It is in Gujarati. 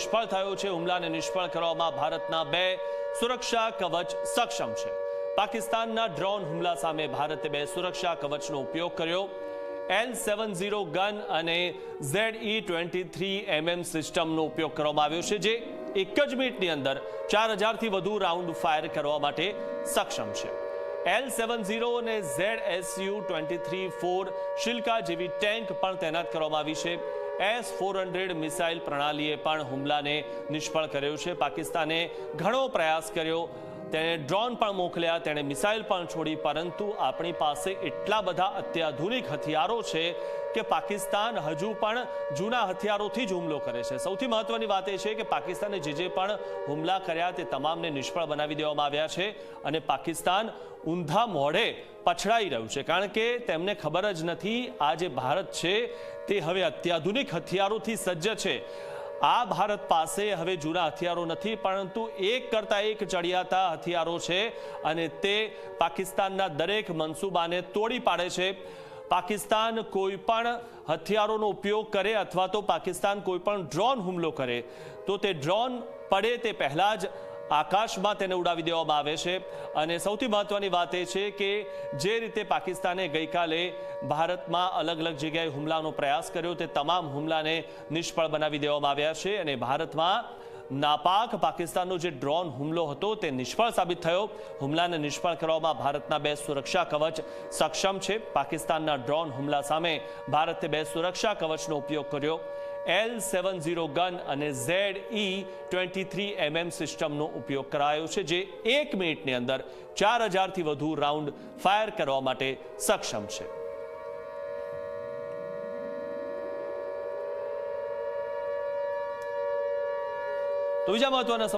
નિષ્ફળ થયો છે। હુમલાને નિષ્ફળ કરવામાં ભારતના 2 સુરક્ષા કવચ સક્ષમ છે। પાકિસ્તાનના ડ્રોન હુમલા સામે ભારતે 2 સુરક્ષા કવચનો ઉપયોગ કર્યો। L70 ગન અને ZE-23mm સિસ્ટમનો ઉપયોગ કરવામાં આવ્યો છે, જે એક જ મિનિટની અંદર 4000થી વધુ રાઉન્ડ ફાયર કરવા માટે સક્ષમ છે। L70 અને ZSU-23-4 શિલ્કા જેવી ટેન્ક પણ તૈનાત કરવામાં આવી છે। S-400 મિસાઇલ પ્રણાલીએ પણ હુમલાને નિષ્ફળ કર્યો છે। પાકિસ્તાને ઘણો પ્રયાસ કર્યો, તેણે ડ્રોન પણ મોકલ્યા, તેણે મિસાઇલ પણ છોડી, પરંતુ આપણી પાસે એટલા બધા અત્યાધુનિક હથિયારો છે કે પાકિસ્તાન હજુ પણ જૂના હથિયારોથી જ હુમલો કરે છે। સૌથી મહત્વની વાત એ છે કે પાકિસ્તાને જે પણ હુમલા કર્યા તે તમામને નિષ્ફળ બનાવી દેવામાં આવ્યા છે અને પાકિસ્તાન ઊંધા મોઢે પછડાઈ રહ્યું છે, કારણ કે તેમને ખબર જ નથી આ જે ભારત છે તે હવે અત્યાધુનિક હથિયારોથી સજ્જ છે। આ ભારત પાસે હવે જૂના હથિયારો નથી, પરંતુ એક કરતાં એક ચડિયાતા હથિયારો છે અને તે પાકિસ્તાનના દરેક મનસૂબાને તોડી પાડે છે। પાકિસ્તાન કોઈ પણ હથિયારોનો ઉપયોગ કરે અથવા તો પાકિસ્તાન કોઈ પણ ડ્રોન હુમલો કરે તો તે ડ્રોન પડે તે પહેલા જ આકાશમાં તેને ઉડાવી દેવામાં આવે છે। અને સૌથી મહત્વની વાત એ છે કે જે રીતે પાકિસ્તાને ગઈકાલે ભારતમાં અલગ અલગ જગ્યાએ હુમલાનો પ્રયાસ કર્યો તે તમામ હુમલાને નિષ્ફળ બનાવી દેવામાં આવ્યા છે અને ભારતમાં નાપાક પાકિસ્તાનનો જે ડ્રોન હુમલો હતો તે નિષ્ફળ સાબિત થયો। હુમલાને નિષ્ફળ કરવામાં ભારતના 2 સુરક્ષા કવચ સક્ષમ છે। પાકિસ્તાનના ડ્રોન હુમલા સામે ભારતે 2 સુરક્ષા કવચનો ઉપયોગ કર્યો। L70 ગન અને ZE-23mm સિસ્ટમનો ઉપયોગ કરાયો છે, જે 1 મિનિટની અંદર 4000થી વધુ રાઉન્ડ ફાયર કરવા માટે સક્ષમ છે। તો બીજા મહત્વના